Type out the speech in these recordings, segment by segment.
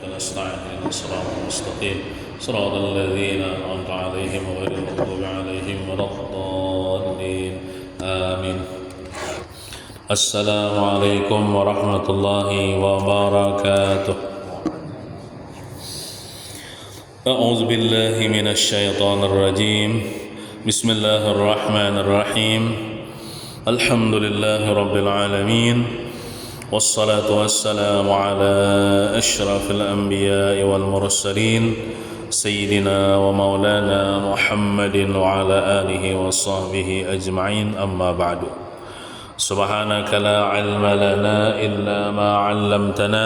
نستعين صراط المستقيم صراط الذين أنعمت عليهم غير المغضوب عليهم ولا الضالين آمين. السلام عليكم ورحمة الله وبركاته. أعوذ بالله من الشيطان الرجيم. بسم الله الرحمن الرحيم. الحمد لله رب العالمين، والصلاة والسلام على أشرف الأنبياء والمرسلين سيدنا ومولانا محمد وعلى آله وصحبه أجمعين. أما بعد، سبحانك لا علم لنا إلا ما علمتنا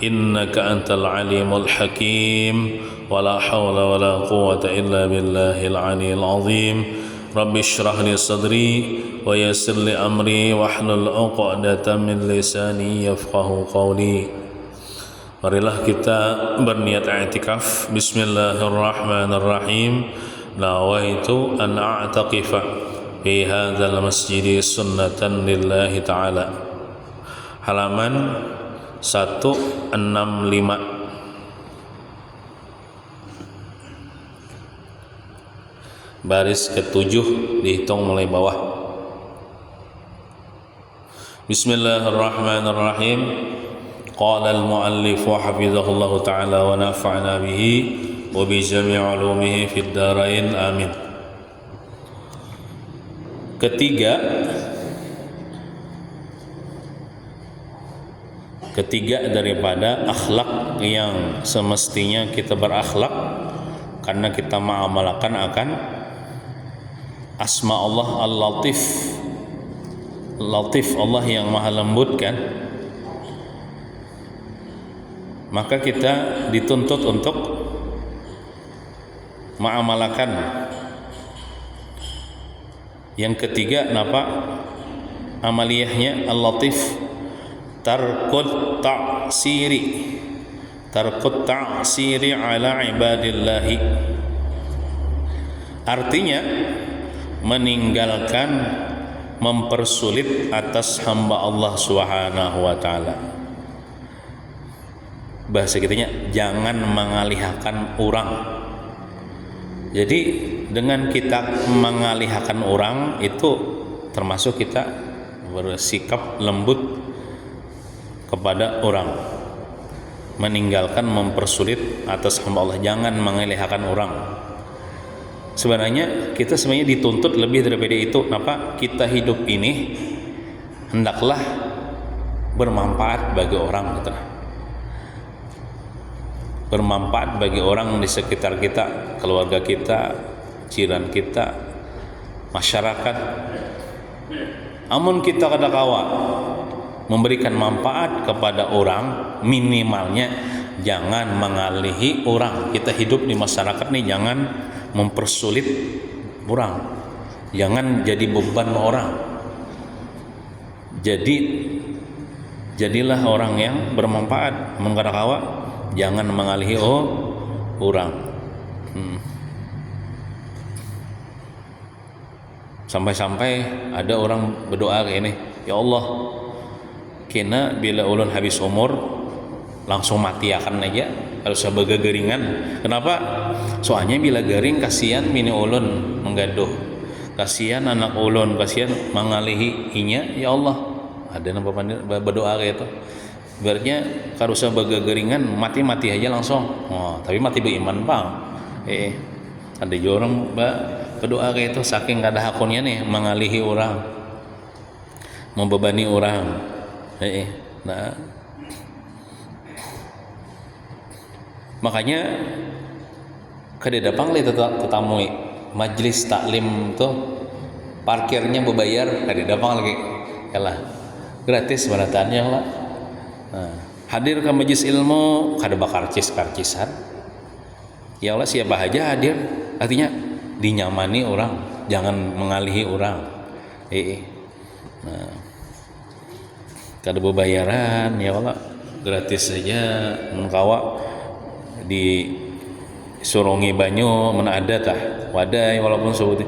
إنك أنت العليم الحكيم، ولا حول ولا قوة إلا بالله العلي العظيم. رب اشرح لي صدري ويسر لي أمري واحلل عقدة من lisanي yafqahu qawli. Marilah kita berniat i'tikaf. Bismillahirrahmanirrahim. Nawaitu an a'taqifa fi hadzal masjid sunnatan lillahi ta'ala. Halaman 165. Baris ke-7 dihitung mulai bawah. Bismillahirrahmanirrahim. Qala al-muallif wa hafizahullahu ta'ala wa nafa'na bihi wa bi jami' ulumihi fid dharain amin. Ketiga daripada akhlak yang semestinya kita berakhlak karena kita mengamalkan akan asma Allah Al-Latif. Latif, Allah yang maha lembut kan. Maka kita dituntut untuk mengamalkan. Yang ketiga, kenapa amaliyahnya Al-Latif? Tarkut ta'siri ala ibadillahi. Artinya meninggalkan mempersulit atas hamba Allah Subhanahu wa taala. Bahasa kitanya jangan mengalihkan orang. Jadi dengan kita mengalihkan orang itu termasuk kita bersikap lembut kepada orang, meninggalkan mempersulit atas hamba Allah, jangan mengalihkan orang. Sebenarnya kita sebenarnya dituntut lebih daripada itu. Kenapa? Kita hidup ini hendaklah bermanfaat bagi orang, gitu. Bermanfaat bagi orang di sekitar kita, keluarga kita, jiran kita, masyarakat. Amun kita kada kawa memberikan manfaat kepada orang, minimalnya jangan mengalihi orang. Kita hidup di masyarakat nih, jangan mempersulit orang, jangan jadi beban orang. Jadilah orang yang bermanfaat. Mengkarakawa jangan mengalihi orang. Sampai-sampai ada orang berdoa kayak ini, ya Allah, kena bila ulun habis umur langsung mati akan aja, harus sebagai garingan. Kenapa? Soalnya bila garing kasihan bini ulun menggaduh, kasihan anak ulun, kasihan mengalihi inya. Ya Allah, ada nama berdoa kayak itu. Ibaratnya kalau sebagai garingan mati aja langsung. Oh, tapi mati beriman bang. Ada juga orang berdoa kayak itu, saking kada hakunnya nih mengalihi orang, membebani orang. Nah, makanya kada dapang li tetamui majlis taklim tuh parkirnya berbayar, kada dapang lagi kalah gratis baratannya lah. Hadir ke majlis ilmu kada bakar karcisan. Ya Allah, siapa aja hadir, artinya dinyamani orang, jangan mengalihi orang. Nah, kada berbayaran, ya Allah, gratis saja. Mengkawa di Surungi Banyu mana ada tah wadai walaupun sebut.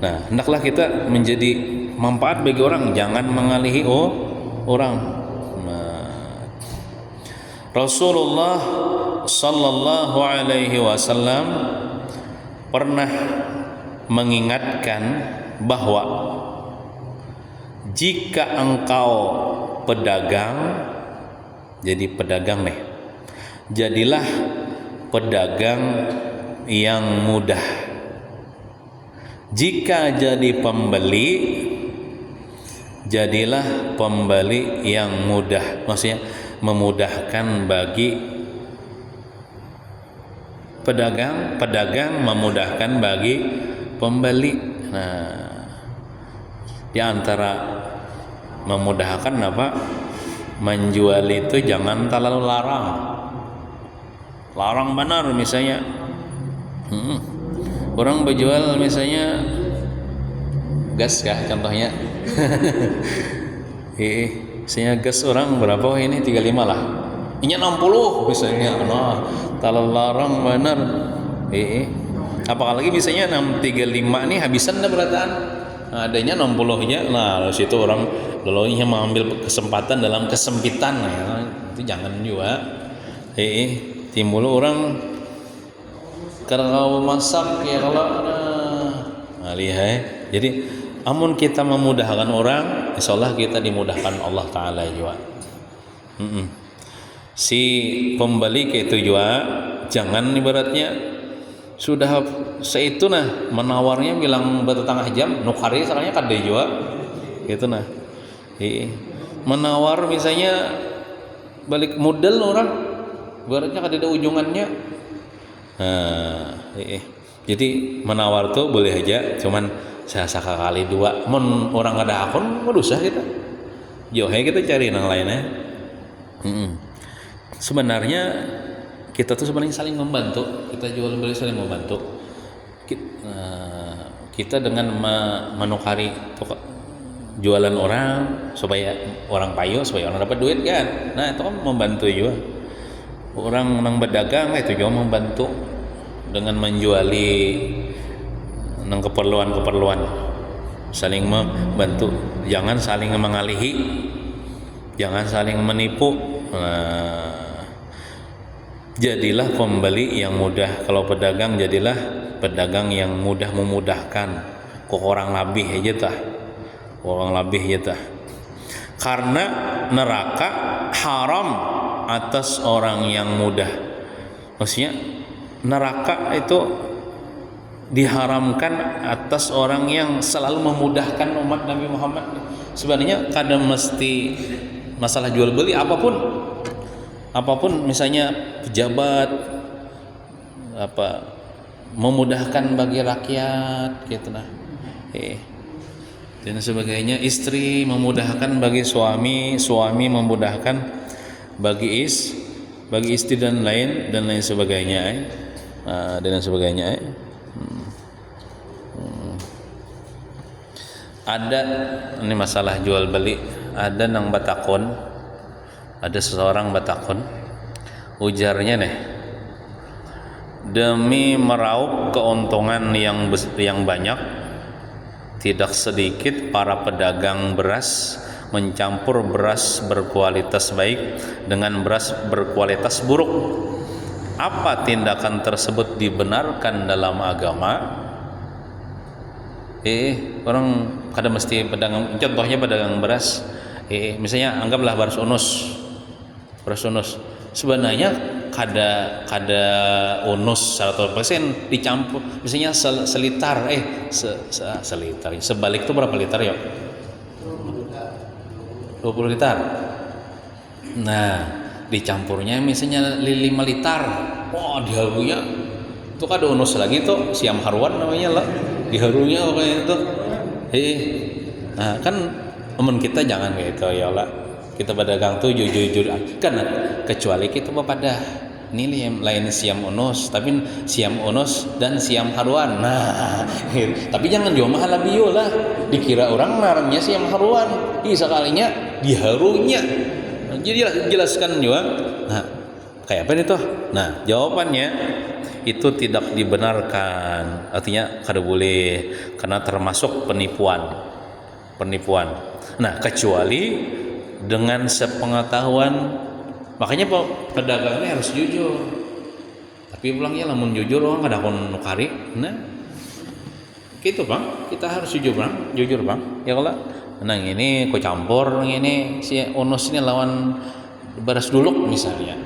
Nah, hendaklah kita menjadi manfaat bagi orang, jangan mengalihi orang. Rasulullah sallallahu alaihi wasallam pernah mengingatkan bahwa jika engkau pedagang, jadi pedagang nih, jadilah pedagang yang mudah. Jika jadi pembeli, jadilah pembeli yang mudah. Maksudnya memudahkan bagi pedagang, pedagang memudahkan bagi pembeli. Nah, di antara memudahkan apa? Menjual itu jangan terlalu larang. Larang benar misalnya. Orang berjual misalnya gas kah contohnya. Misalnya gas orang berapa? Oh, ini 35 lah. Ini 60 misalnya. Nah, terlalu larang benar. Apalagi misalnya 635 nih habisan dah berataan. Nah, adanya 60-nya. Nah, lalu situ orang lalunya mengambil kesempatan dalam kesempitan. Ya, itu jangan juga. Timbul orang kalau masak ya kalau lihat. Jadi amun kita memudahkan orang, insyaallah kita dimudahkan Allah Ta'ala juga. Si pembeli ke itu juga jangan ibaratnya sudah seitu nah menawarnya bilang bertetangah jam nukari salahnya kade juga gitu nah. Menawar misalnya balik modal orang ibaratnya kada ada ujungannya. Jadi menawar tuh boleh aja, cuman saya sekali dua mun orang ada akun usah kita jauh kita cari yang lainnya. Sebenarnya kita tuh sebenarnya saling membantu, kita jual beli saling membantu. Kita dengan menukari jualan orang supaya orang payu, supaya orang dapat duit kan. Nah itu kan membantu juga. Orang yang berdagang itu juga membantu dengan menjuali nang keperluan-keperluan, saling membantu, jangan saling mengalihi, jangan saling menipu. Jadilah pembeli yang mudah. Kalau pedagang jadilah pedagang yang mudah memudahkan. Kok orang lebih aja tah, orang lebih aja tah. Karena neraka haram atas orang yang mudah. Maksudnya neraka itu diharamkan atas orang yang selalu memudahkan umat Nabi Muhammad. Sebenarnya kadang mesti masalah jual beli apapun misalnya pejabat apa memudahkan bagi rakyat gitu nah. Dan sebagainya, istri memudahkan bagi suami, suami memudahkan bagi istri dan lain sebagainya. Dan sebagainya. Ada ini masalah jual beli, ada nang batakon, ada seseorang batakon, ujarnya nih, demi meraup keuntungan yang banyak, tidak sedikit para pedagang beras mencampur beras berkualitas baik dengan beras berkualitas buruk. Apa tindakan tersebut dibenarkan dalam agama? Orang kadang mesti pedagang, contohnya pedagang beras. Misalnya anggaplah beras unus. Sebenarnya kada unus 100% dicampur. Misalnya selitar, selitar. Sebalik itu berapa liter ya? 20 liter. Nah, dicampurnya misalnya 5 liter. Wah, diharunya itu kada unus lagi tuh, siam haruan namanya lah. Diharunya kayak itu. Nah, kan amun kita jangan kayak itu ya lah. Kita pedagang tuh jujur kan, kecuali kita pada ini lain siam unus, tapi siam unus dan siam haruan. Nah, tapi jangan jual mahal bio lah. Dikira orang narangnya siam haruan, sekalinya diharunya. Jadi jelaskan juga. Nah, kayak apa nih tuh? Nah, jawabannya itu tidak dibenarkan, artinya kada boleh karena termasuk penipuan. Nah, kecuali dengan sepengetahuan Makanya pedagang ini harus jujur. Tapi pulangnya lamun jujur orang kada kon nukari. Nah, gitu Bang. Kita harus jujur Bang. Jujur Bang. Ya kalau nang ini kok campur ini si onus ini lawan beras duluk misalnya.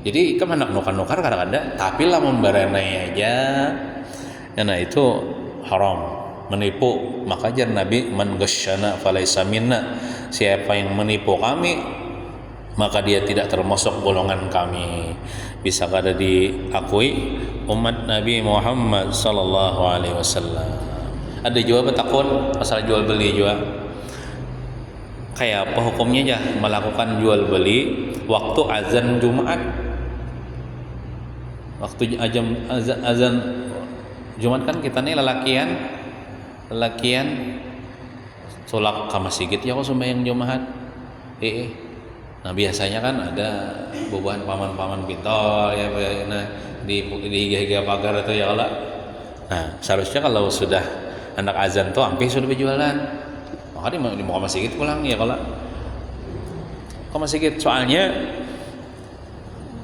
Jadi kan anak nukar kadang-kadang tapi lamun baranai aja. Ya, nah itu haram. Menipu, maka jar Nabi man ghasyana falaysa minna, siapa yang menipu kami maka dia tidak termasuk golongan kami. Bisa kada diakui umat Nabi Muhammad sallallahu alaihi wasallam. Ada juga takut masalah jual beli juga. Kayak apa hukumnya ya melakukan jual beli waktu azan Jumat? Waktu azan Jumat kan kita nih lelakian solak ke masjid ya kok sembahyang Jumat. Nah biasanya kan ada bubuhan paman-paman pintol ya, nah di higa-higa pagar itu ya Allah. Nah seharusnya kalau sudah anak azan tuh hampir sudah berjualan, maka dia mau ke masjid pulang ya kalau ke masjid. Soalnya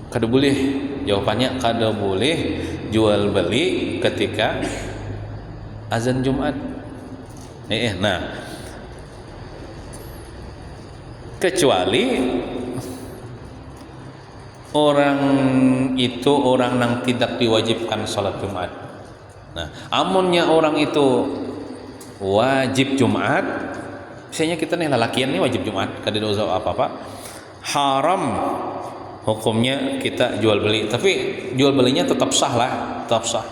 kada boleh, jawabannya kada boleh jual beli ketika azan Jumat. Nah kecuali orang itu orang yang tidak diwajibkan sholat Jumat. Nah amunnya orang itu wajib Jumat, misalnya kita nih lelakian nih wajib Jumat kada ada usaha apa-apa, haram hukumnya kita jual beli, tapi jual belinya tetap sah lah, tetap sah.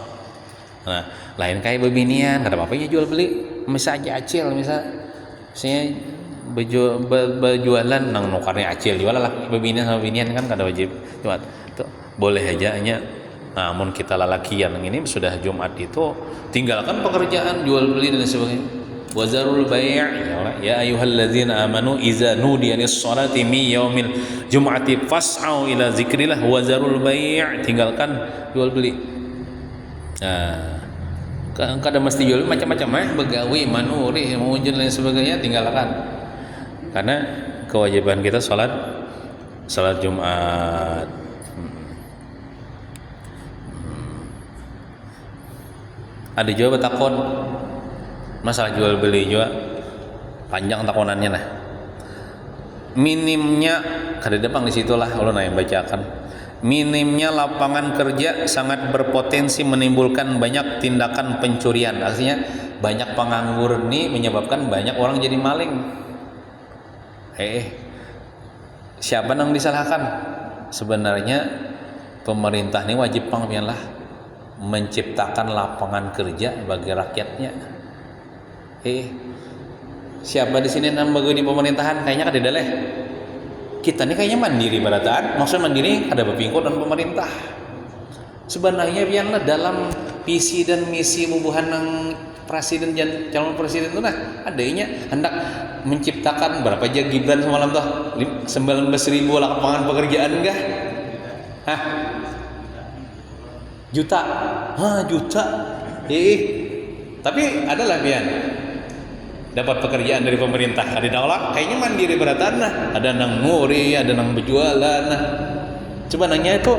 Nah lain kayak bebinian kada apa-apa ya jual beli, misalnya acil misalnya berjualan nang nukarnya acil jual lah, bebinian sama bebinian kan kada wajib Jumat tuh boleh aja nya. Namun kita lalakian ini sudah Jumat itu tinggalkan pekerjaan jual beli dan sebagainya. Wazarul bai' ya ayyuhalladzina amanu idza nudiya lis-sholati min yaumil jum'ati fas'au ila zikrillah wazarul bai', tinggalkan jual beli. Nah kada mesti jual macam-macam begawi manuri mawujud dan sebagainya tinggalkan, karena kewajiban kita salat Jumat. Ada juga takon masalah jual beli juga panjang takonannya nah. Minimnya kada depang di situlah ulun yang bacakan. Minimnya lapangan kerja sangat berpotensi menimbulkan banyak tindakan pencurian. Artinya banyak penganggur ini menyebabkan banyak orang jadi maling. Siapa yang disalahkan? Sebenarnya pemerintah ini wajib pangpianlah menciptakan lapangan kerja bagi rakyatnya. Siapa di sini yang bagi di pemerintahan? Kayaknya kada leh. Kita ini kayaknya mandiri barataan, maksud mandiri ada berpingkut dan pemerintah. Sebenarnya biarlah dalam visi dan misi bubuhan yang presiden dan calon presiden itu nah adanya hendak menciptakan berapa aja Gibran semalam tuh 19.000 lapangan pekerjaan enggak? Juta. Tapi adalah pian dapat pekerjaan dari pemerintah, ada daulah kayaknya mandiri beratan nah, ada nang nguri, ada nang berjualan nah. Sebenarnya itu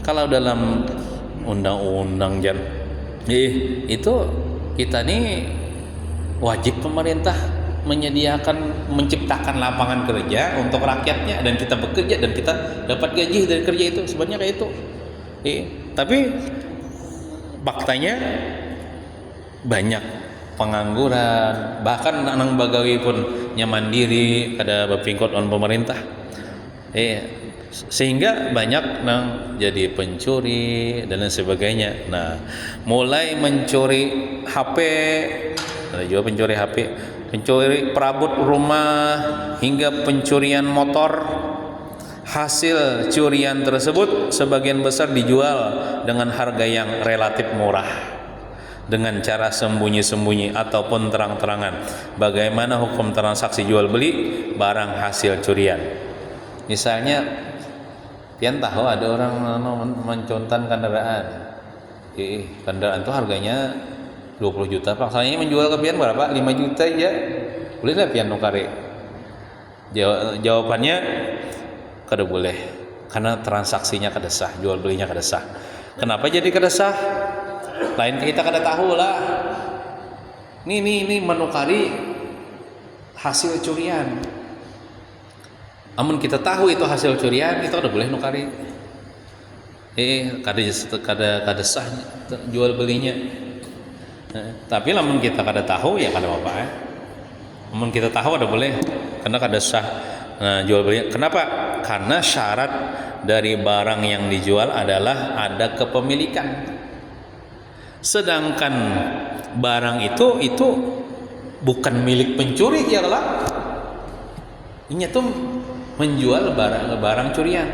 kalau dalam undang-undang itu kita nih wajib pemerintah menciptakan lapangan kerja untuk rakyatnya dan kita bekerja dan kita dapat gaji dari kerja itu, sebenarnya kayak itu. Tapi faktanya banyak pengangguran, bahkan nang bagawi pun nyamandiri kada berpingkot on pemerintah. Sehingga banyak nang jadi pencuri dan lain sebagainya. Nah, mulai mencuri HP, ada juga pencuri HP, pencuri perabot rumah hingga pencurian motor. Hasil curian tersebut sebagian besar dijual dengan harga yang relatif murah dengan cara sembunyi-sembunyi ataupun terang-terangan. Bagaimana hukum transaksi jual beli barang hasil curian? Misalnya pian tahu ada orang mencontan kendaraan. Kendaraan itu harganya 20 juta. Paksanya menjual ke pian berapa? 5 juta ya. Boleh lah pian nukari. Jawabannya kada boleh, karena transaksinya kada sah, jual belinya kada sah. Kenapa jadi kada sah? Lain kita kada tahu lah. Ini menukari hasil curian. Amun kita tahu itu hasil curian, itu kada boleh nukari. Kada sah jual belinya. Tapi lamun kita kada tahu ya kada apa-apa. Amun kita tahu ada boleh, karena kada sah jual beli. Kenapa? Karena syarat dari barang yang dijual adalah ada kepemilikan. Sedangkan barang itu bukan milik pencuri, ya lah. Ini tuh menjual barang curian.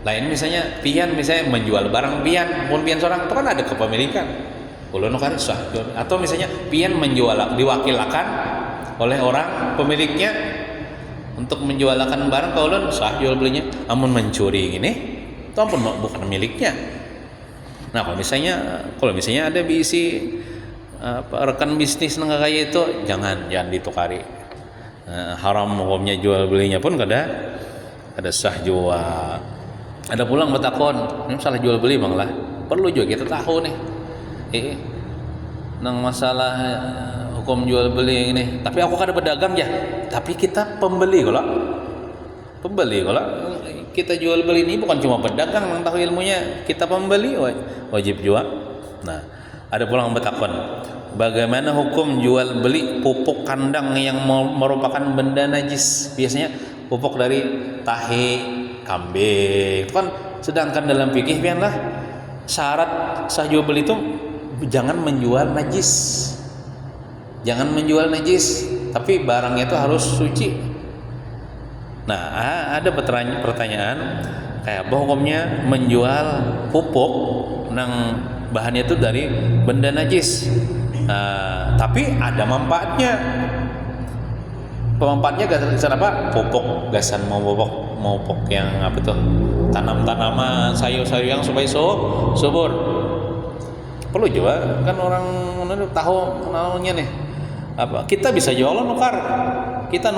Lain misalnya pian, misalnya menjual barang pian, pun pian seorang itu kan ada kepemilikan. Ulun kan sah. Atau misalnya pian menjual, diwakilkan oleh orang pemiliknya untuk menjualkan barang ke ulun, sah jual belinya. Amun mencuri gini, itu pun bukan miliknya. Nah, kalau misalnya ada bisi rekan bisnis nang kayak itu, jangan ditukari. Haram hukumnya jual belinya pun kada sah jual. Ada pulang betakon, ini masalah jual beli bang lah. Perlu juga kita tahu nih. Nang masalah hukum jual beli ini. Tapi aku kada pedagang ya. Tapi kita pembeli kalau kita jual beli ini bukan cuma pedagang yang tahu ilmunya, kita pembeli wajib jual. Nah, ada pulang betakon. Bagaimana hukum jual beli pupuk kandang yang merupakan benda najis? Biasanya pupuk dari tahe kambing. Kan sedangkan dalam fikih pianlah syarat sah jual beli itu jangan menjual najis. Jangan menjual najis, tapi barangnya itu harus suci. Nah, ada pertanyaan kayak apa hukumnya menjual pupuk nang bahannya itu dari benda najis. Tapi ada manfaatnya. Pemanfaatnya gasan apa? Pupuk, gasan mau pupuk yang apa tuh? Tanam-tanaman, sayur-sayuran supaya subur. Perlu juga kan orang tahu namanya nih. Apa? Kita bisa jual nukar. Kita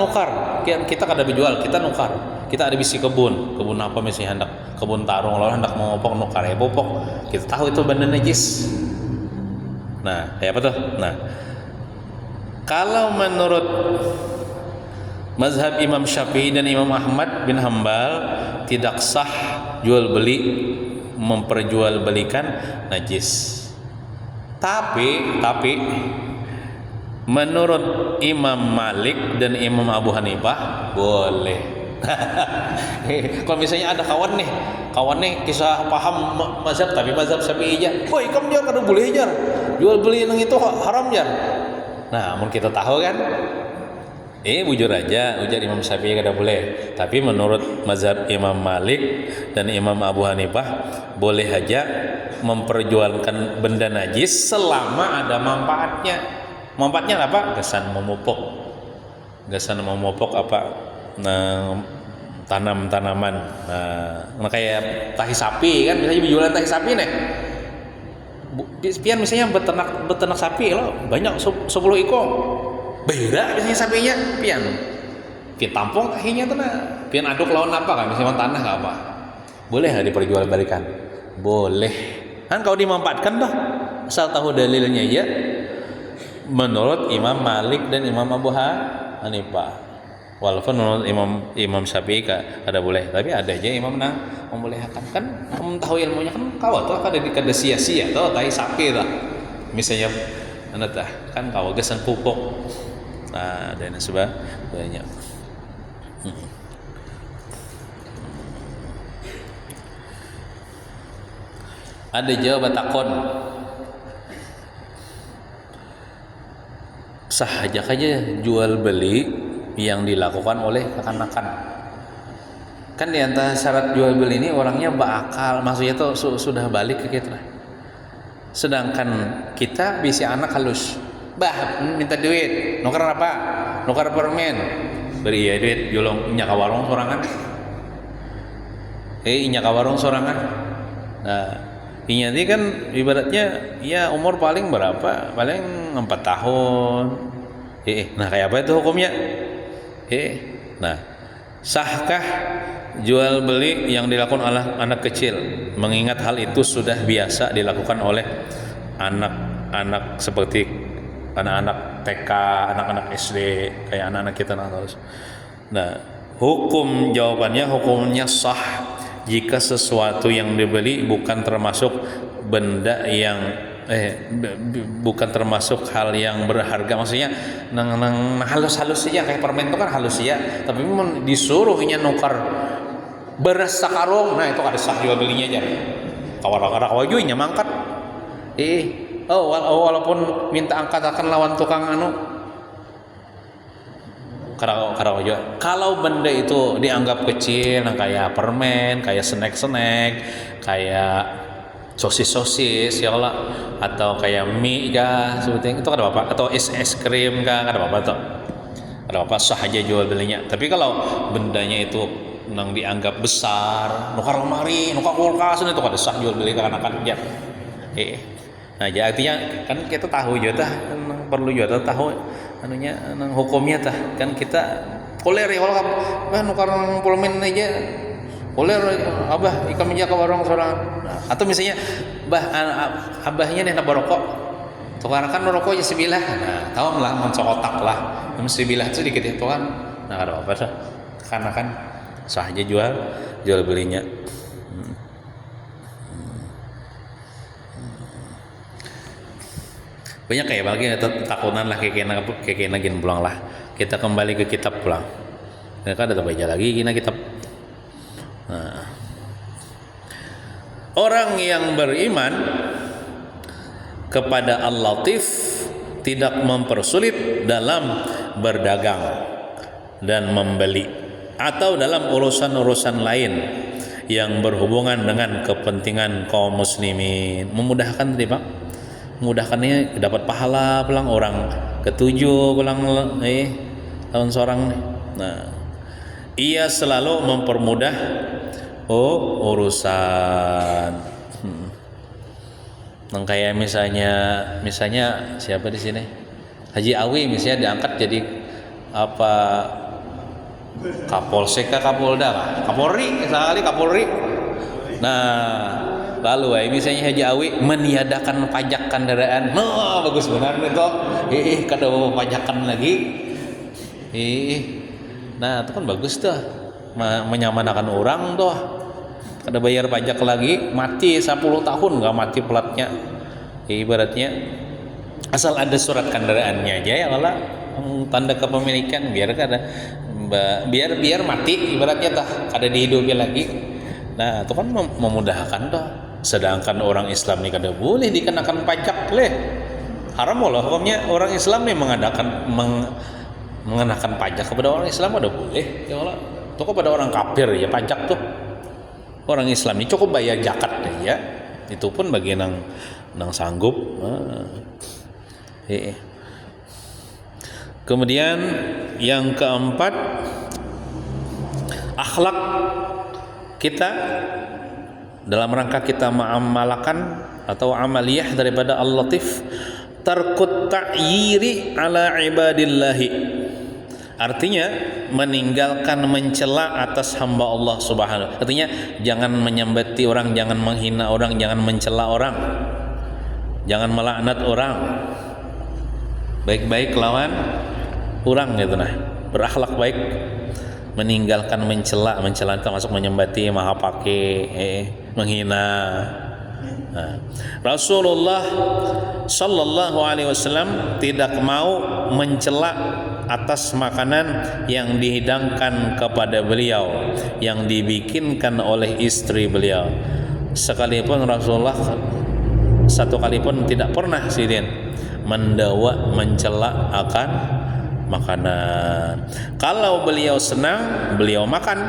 kada berjual, kita nukar. Kita ada bisi kebun apa misalnya hendak kebun tarung, lalu hendak mau pupuk nukar ya pupuk. Kita tahu itu benda najis. Nah, kayak apa tuh? Nah, kalau menurut mazhab Imam Syafi'i dan Imam Ahmad bin Hambal tidak sah jual beli memperjualbelikan najis. Tapi menurut Imam Malik dan Imam Abu Hanifah boleh. Kalau misalnya ada kawan nih kisah paham mazhab tapi mazhab Syafi'i aja. Woi, kamu jangan kada boleh jar. Jual beli yang itu haram jar. Nah, mun kita tahu kan bujur aja ujar Imam Syafi'i kada boleh. Tapi menurut mazhab Imam Malik dan Imam Abu Hanifah boleh aja memperjualkan benda najis selama ada manfaatnya. Manfaatnya apa? Gasan memupuk apa? Tanam-tanaman. Nah, kayak tahi sapi kan, misalnya jualan tahi sapi nih. Pian misalnya beternak sapi lo banyak 10 ekor. Beda biasanya sapinya pian tampung tahinya tuh nah. Pian aduk lawan apa kan misalnya tanah enggak apa. Boleh enggak diperjualbelikan? Boleh. Kan kalau dimanfaatkan dah. Asal tahu dalilnya ya. Menurut Imam Malik dan Imam Abu Hanifah. Walaupun menurut Imam Syafi'i kada boleh, tapi ada aja imam membolehkan. Kan kamu tahu ilmunya kan kau tuh kada sia-sia tuh tai sapi lah. Misalnya kan kau gasan pupuk. Nah, dan sebagainya. Ada jawab takon. Sah aja jual beli yang dilakukan oleh kekanakan. Kan di antara syarat jual beli ini orangnya berakal, maksudnya tuh sudah balik ke kita. Sedangkan kita bisa anak halus. Bah, minta duit. Nukar apa? Nukar permen. Beri ya duit, julung inya ka warung sorangan. Inya ka warung sorangan. Nah, inya ini kan ibaratnya ya umur paling berapa? Paling 4 tahun. Nah, kayak apa itu hukumnya? Nah, Sahkah jual beli yang dilakukan oleh anak kecil, mengingat hal itu sudah biasa dilakukan oleh anak-anak seperti anak-anak TK, anak-anak SD, kayak anak-anak kita terus. Nah, hukumnya sah jika sesuatu yang dibeli bukan termasuk benda yang bukan termasuk hal yang berharga, maksudnya nang halus-halus saja kayak permen itu kan halus ya, tapi disuruhnya nukar beras sakarong, nah itu ada sah jual belinya aja. Kawarak-karak wajunya mangkat walaupun minta angkat akan lawan tukang karak-karak. Kalau benda itu dianggap kecil, nah kayak permen, kayak snack-snack, kayak sosis ya Allah, atau kayak mie kah seperti itu ada apa, atau es krim kah ada apa tuh, ada apa sah aja jual belinya. Tapi kalau bendanya itu nang dianggap besar, nukar lemari, nukar kulkas, itu ada sah jual beli karena kan ya. Nah, jadi artinya kan kita tahu juga perlu juga tahu anunya nang hukumnya tah kan kita koler ya kalau nukar pulmen aja koler abah ikan menjaga warung seorang, atau misalnya abahnya nih nak berokok tukarkan rokok aja sebilah, nah tahu lah mencokotak lah sebilah itu dikit itu kan, nah ada apa tuh karena kan sah aja jual belinya. Banyak kayak bagi takunan lah kayak gini pulang lah, kita kembali ke kitab pulang, mereka ada baca lagi gini kitab. Nah, orang yang beriman kepada Al-Latif tidak mempersulit dalam berdagang dan membeli atau dalam urusan-urusan lain yang berhubungan dengan kepentingan kaum muslimin. Memudahkan tadi Pak, memudahkannya dapat pahala pulang orang ketujuh pulang tahun seorang. Nah, ia selalu mempermudah urusan. Nang kayak misalnya siapa di sini? Haji Awi misalnya diangkat jadi apa Kapolsek, Kapolda, Kapolri, sekali Kapolri. Nah, lalu misalnya Haji Awi meniadakan pajak kendaraan. Nah, bagus benar itu. Kada mau pajakan lagi. Nah, itu kan bagus tuh. Menyamanakan orang tuh. Kada bayar pajak lagi, mati 10 tahun nggak mati platnya. Ibaratnya asal ada surat kendaraannya aja ya Allah, tanda kepemilikan biar mati ibaratnya tah kada dihidupi lagi. Nah, itu kan memudahkan tuh. Sedangkan orang Islam ini kada boleh dikenakan pajak leh. Haram loh hukumnya orang Islam nih mengenakan pajak kepada orang Islam ada boleh ya Allah. Itu kepada orang kafir ya pajak tuh. Orang Islam ini cukup bayar zakat deh ya. Itu pun bagi nang sanggup. Kemudian yang keempat, akhlak kita dalam rangka kita mengamalkan atau amaliyah daripada Al-Latif, tarkut ta'yiri ala ibadillahi. Artinya meninggalkan mencela atas hamba Allah Subhanahu. Artinya jangan menyembati orang, jangan menghina orang, jangan mencela orang, jangan melaknat orang. Baik-baik lawan orang gitu nah. Berakhlak baik, meninggalkan mencela termasuk menyembati, maha pakai, menghina. Nah, Rasulullah Sallallahu Alaihi Wasallam tidak mau mencela atas makanan yang dihidangkan kepada beliau, yang dibikinkan oleh istri beliau. Sekalipun Rasulullah satu kali pun tidak pernah sidin mendawa mencela akan makanan. Kalau beliau senang, beliau makan.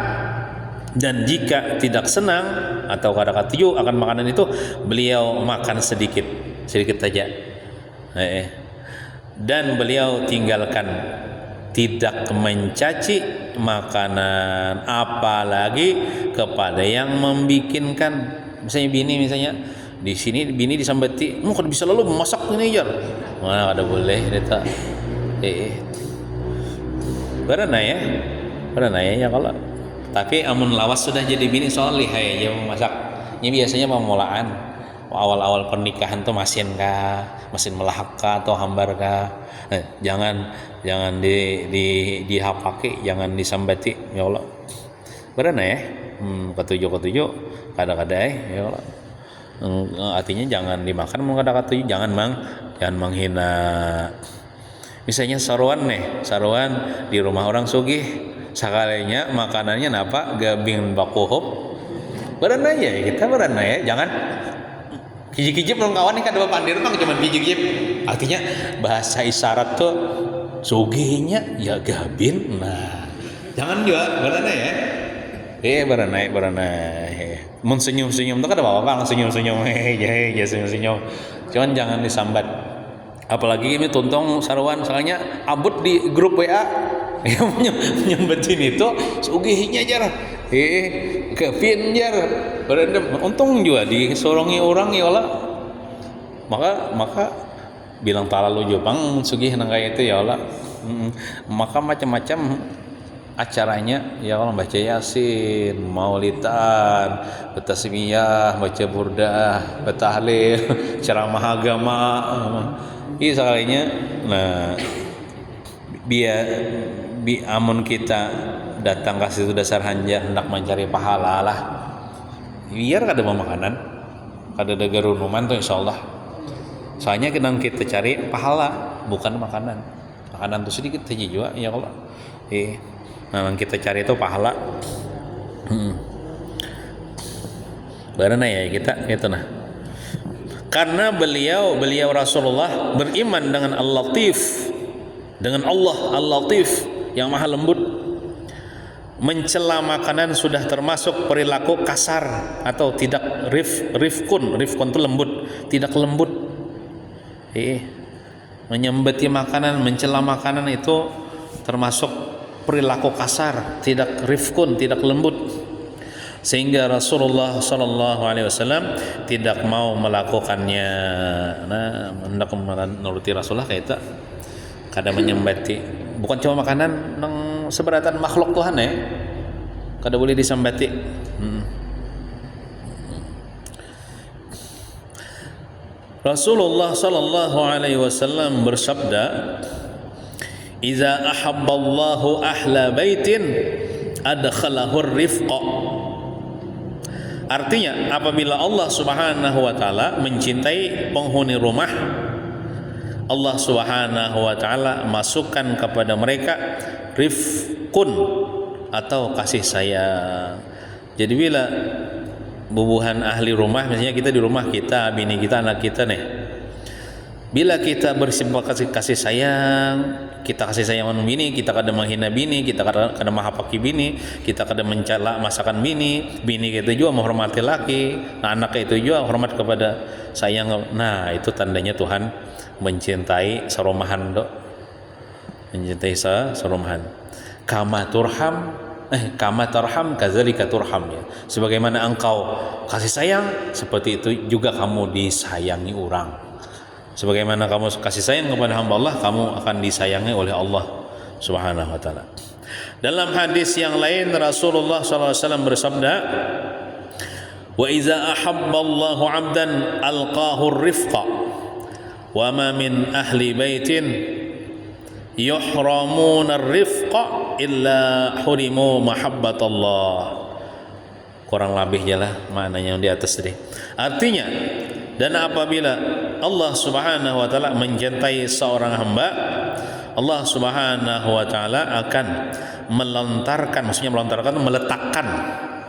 Dan jika tidak senang atau kata-kata akan makanan itu, beliau makan sedikit saja. Dan beliau tinggalkan, tidak mencaci makanan, apalagi kepada yang membikinkan. Misalnya bini, di sini bini disambati, kan bisa lalu memasak ini aja. Mana ada boleh deta. Karena ya Pernah ya kalau tapi amun lawas sudah jadi bini solih ya masak. Ini biasanya pemulaan awal-awal pernikahan tuh mesin melahap kah atau hambar kah. Jangan dihapaki, jangan disambati ya Allah. Pernah ya ketujuh kadang-kadang ya Allah. Artinya jangan dimakan mau kata-kata jangan menghina. Misalnya saruan di rumah orang sugih sakalinya makanannya napa gabing bakuhop berenang ya kita berenang ya jangan kijip-kijip belum kawan nih kan dua pandir bang cuman kijip-kijip artinya bahasa isyarat tuh sugihnya ya gabin nah jangan juga berenang ya berenang mun senyum-senyum tuh kan ada apa-apa senyum-senyum ya senyum-senyum cuman jangan disambat. Apalagi ini tuntong saruan soalnya abut di grup WA yang nyembetin itu sugihnya jar kevin jar berendam untung juga disorongi orang ya Allah maka bilang talalu jepang sugih nang kayak itu ya Allah maka macam-macam acaranya ya Allah baca yasin maulidan bertasmiyah baca burdah bertahlil ceramah agama ini sekalinya nah amun kita datang ke situ dasar hanja hendak mencari pahala lah biar kada mau makanan kada ada garunuman tuh insyaallah soalnya kita cari pahala bukan makanan tuh sedikit saja juga ya Allah memang kita cari itu pahala barana ya kita gitu nah karena beliau Rasulullah beriman dengan Al-Latif dengan Allah Al-Latif yang maha lembut mencela makanan sudah termasuk perilaku kasar atau tidak rifkun itu lembut tidak lembut menyembeti makanan mencela makanan itu termasuk perilaku kasar tidak rifkun tidak lembut sehingga Rasulullah sallallahu alaihi wasallam tidak mau melakukannya nah hendak menuruti Rasulullah kayak itu kada menyembati bukan cuma makanan nang seberatan makhluk Tuhan ya kada boleh disembati Rasulullah sallallahu alaihi wasallam bersabda iza ahabballahu ahla baitin adkhalahu rifqa artinya apabila Allah subhanahu wa ta'ala mencintai penghuni rumah Allah subhanahu wa ta'ala masukkan kepada mereka rifqun atau kasih sayang jadi bila bubuhan ahli rumah misalnya kita di rumah kita bini kita anak kita nih bila kita bersifat kasih sayang kita kasih sayang sama bini kita kadang menghina bini kita kadang menghapaki bini kita kadang mencela masakan bini kita juga menghormati laki anak itu juga hormat kepada sayang nah itu tandanya Tuhan mencintai serumahan mencintai serumahan kama tarham kadzalika turham ya sebagaimana engkau kasih sayang seperti itu juga kamu disayangi orang sebagaimana kamu kasih sayang kepada hamba Allah kamu akan disayangi oleh Allah subhanahu wa ta'ala dalam hadis yang lain Rasulullah SAW bersabda wa iza ahabballahu abdan alqahu rifqa wa ma min ahli baitin yuhramuna rifqa illa hurimu mahabbatallah kurang lebih jelas maknanya yang di atas tadi artinya dan apabila Allah subhanahu wa ta'ala mencintai seorang hamba Allah subhanahu wa ta'ala akan meletakkan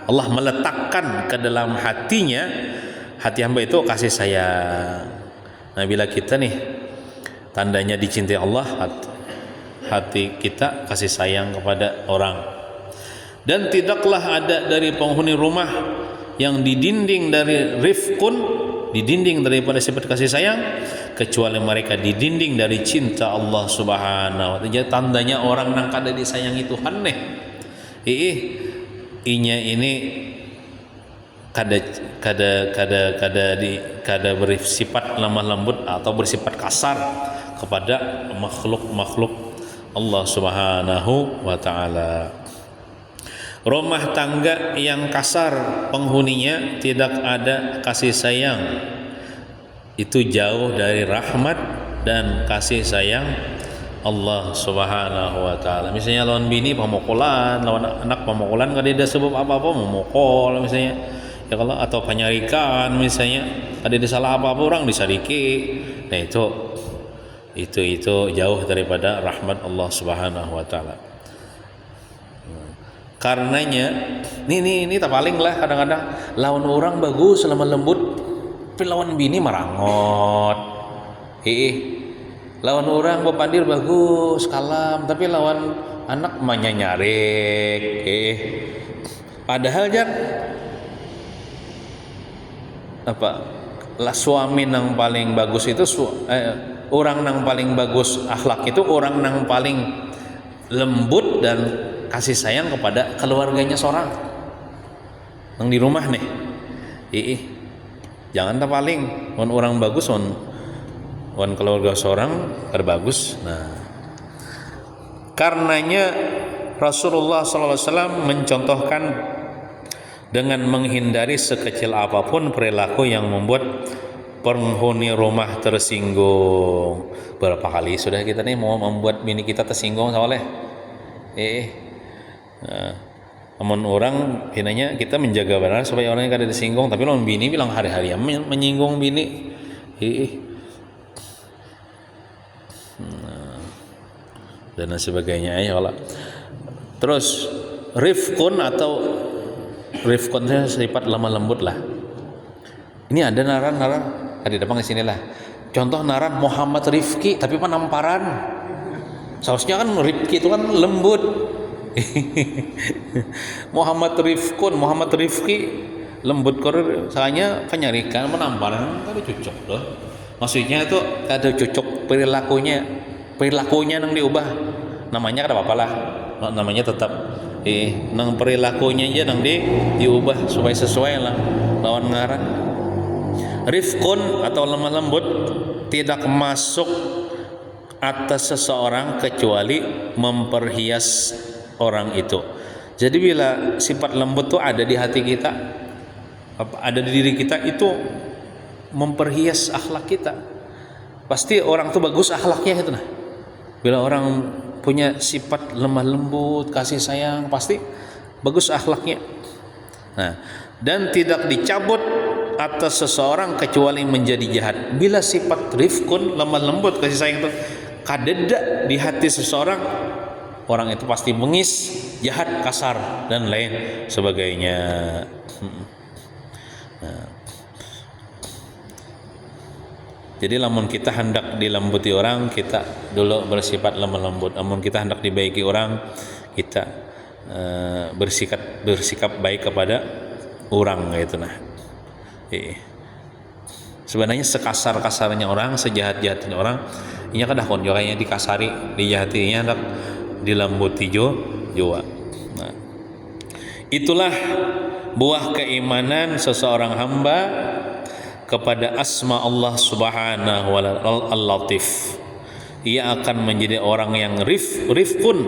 Allah meletakkan ke dalam hatinya hati hamba itu kasih sayang nah bila kita nih tandanya dicintai Allah hati kita kasih sayang kepada orang dan tidaklah ada dari penghuni rumah yang didinding dari rifkun didinding daripada sifat kasih sayang kecuali mereka didinding dari cinta Allah subhanahu wa ta'ala jadi tandanya orang yang kada disayangi Tuhan nih inya ini kada bersifat lemah lembut atau bersifat kasar kepada makhluk Allah subhanahu wa ta'ala Rumah tangga yang kasar penghuninya, tidak ada kasih sayang, itu jauh dari rahmat dan kasih sayang Allah Subhanahu wa taala. Misalnya lawan bini pemukulan, lawan anak pemukulan, kada ada sebab apa-apa memukul misalnya. Ya kalau atau penyarikan misalnya, kada ada salah apa-apa orang disadiki. Nah itu jauh daripada rahmat Allah Subhanahu wa taala. Karenanya ini tak paling lah, kadang-kadang lawan orang bagus selama lembut, tapi lawan bini merangot. Lawan orang bepandir bagus kalam, tapi lawan anak manyanyarik. Padahal jan apa lah, suami nang paling bagus itu orang nang paling bagus akhlak itu orang nang paling lembut dan kasih sayang kepada keluarganya seorang yang di rumah nih. Jangan tak paling orang bagus wan keluarga seorang terbagus. Nah, karenanya Rasulullah SAW mencontohkan dengan menghindari sekecil apapun perilaku yang membuat penghuni rumah tersinggung. Berapa kali sudah kita nih mau membuat bini kita tersinggung soalnya. Namun orang hinanya kita menjaga benar supaya orang yang kada disinggung, tapi lawan bini bilang hari-hari menyinggung bini. Dan sebagainya ya Allah. Terus rifkun sifat lemah lembut lah. Ini ada naran ada depan di sini lah. Contoh naran Muhammad Rifki tapi penamparan. Seharusnya kan Rifki itu kan lembut. Muhammad Rifki lembut korer, soalnya penyarikan menamparan tapi cocok loh. Maksudnya itu ada cocok perilakunya nang diubah. Namanya kada apa-apa lah. Namanya tetap nang perilakunya aja nang diubah supaya sesuai lah lawan ngaran. Rifkun atau lemah lembut tidak masuk atas seseorang kecuali memperhias orang itu. Jadi bila sifat lembut itu ada di hati kita, ada di diri kita, itu memperhias akhlak kita. Pasti orang itu bagus akhlaknya gitu nah. Bila orang punya sifat lemah lembut, kasih sayang, pasti bagus akhlaknya. Nah, dan tidak dicabut atas seseorang kecuali menjadi jahat. Bila sifat rifkun, lemah lembut, kasih sayang itu kadeda di hati seseorang, orang itu pasti bengis, jahat, kasar dan lain sebagainya. Nah. Jadi lamun kita hendak dilembuti orang, kita dulu bersifat lemah lembut. Lamun kita hendak dibaiki orang, kita bersikap baik kepada orang gitu nah. Sebenarnya sekasar-kasarnya orang, sejahat-jahatnya orang, ini kadah kon kayaknya dikasari, dijahatinya hendak dilembuti jua. Nah, itulah buah keimanan seseorang hamba kepada asma Allah Subhanahu wa ta'ala Al-Latif. Ia akan menjadi orang yang rifkun,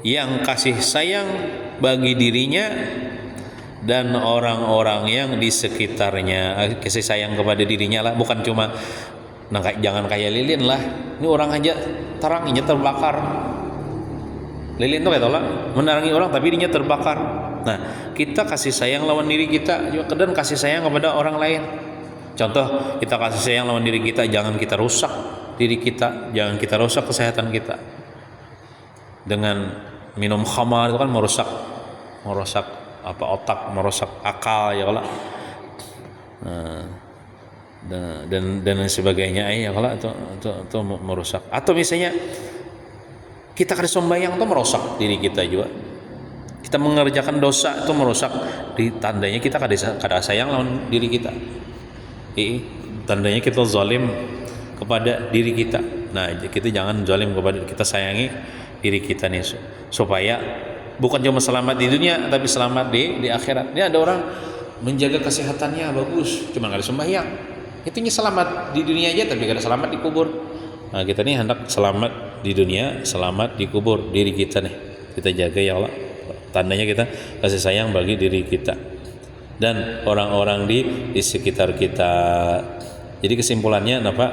yang kasih sayang bagi dirinya dan orang-orang yang di sekitarnya. Kasih sayang kepada dirinya lah, bukan cuma jangan kayak lilin lah. Ini orang aja terang, inya terbakar. Lilin tuh kayak tolak menerangi orang tapi dirinya terbakar. Nah, kita kasih sayang lawan diri kita juga, dan kasih sayang kepada orang lain. Contoh, kita kasih sayang lawan diri kita, jangan kita rusak diri kita, jangan kita rusak kesehatan kita. Dengan minum khamar itu kan merusak apa otak, merusak akal ya kalau. Dan sebagainya ya kalau itu merusak. Atau misalnya kita kada sembahyang itu merusak diri kita juga. Kita mengerjakan dosa itu merusak, tandanya kita kada sayang lawan diri kita. Tandanya kita zalim kepada diri kita. Nah, kita jangan zalim kepada, kita sayangi diri kita nih supaya bukan cuma selamat di dunia tapi selamat di akhirat. Ini ada orang menjaga kesehatannya bagus, cuma kada sembahyang. Itunya selamat di dunia aja tapi kada selamat di kubur. Nah, kita nih hendak selamat di dunia, selamat di kubur diri kita nih. Kita jaga ya Allah. Tandanya kita kasih sayang bagi diri kita dan orang-orang di sekitar kita. Jadi kesimpulannya apa?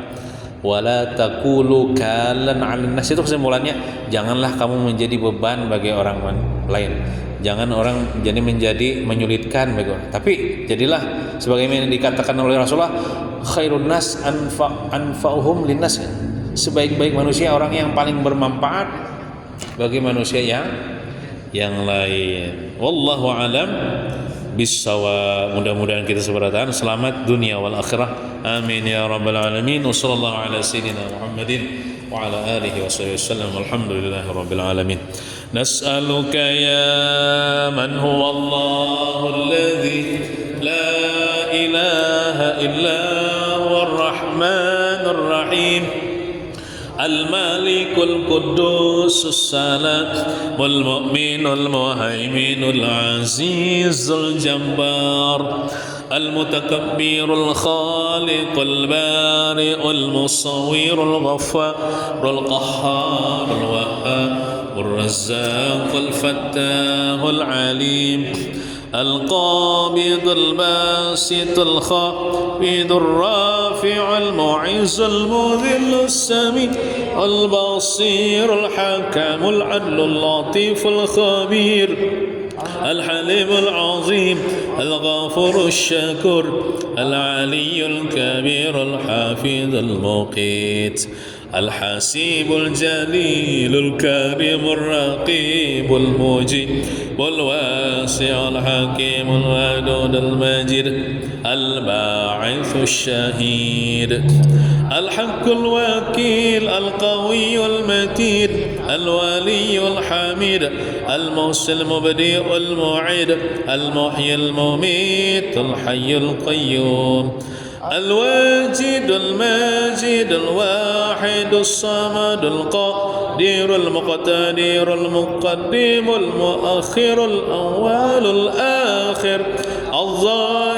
Wala taqulu kalan 'alan nas, itu kesimpulannya, janganlah kamu menjadi beban bagi orang lain. Jangan orang jadi menjadi menyulitkan bagi orang. Tapi jadilah sebagaimana dikatakan oleh Rasulullah, khairun nas anfa'uhum linnas. Sebaik-baik manusia orang yang paling bermanfaat bagi manusia yang lain. Wallahu alam bissawab. Mudah-mudahan kita seberatan selamat dunia wal akhirah. Amin ya rabbal alamin. Wa sallallahu ala sayyidina Muhammadin wa ala alihi wa sahbihi wasallam. Alhamdulillahi rabbil alamin. Nas'aluka ya man huwa Allahul ladzi la ilaha illa huwar rahmanur rahim. المالك القدوس السلام والمؤمن المهيمن العزيز الجبار المتكبر الخالق البارئ المصور الغفار القهار الوهاب الرزاق الفتاح العليم القابض الباسط الخافض الرافع المعز المذل السميع البصير الحكم العدل اللطيف الخبير الحليم العظيم الغفور الشكور العلي الكبير الحافظ المقيت الحسيب الجليل الكريم الرقيب المجيب والواسع الحكيم الودود المجيد الباعث الشهيد الحق الوكيل القوي المتين الولي الحميد المحسن المبدئ المعيد المحيي المميت الحي القيوم الواجد الماجد الواحد الصمد القادر المقتدر المقدم المؤخر الأول الآخر الظاهر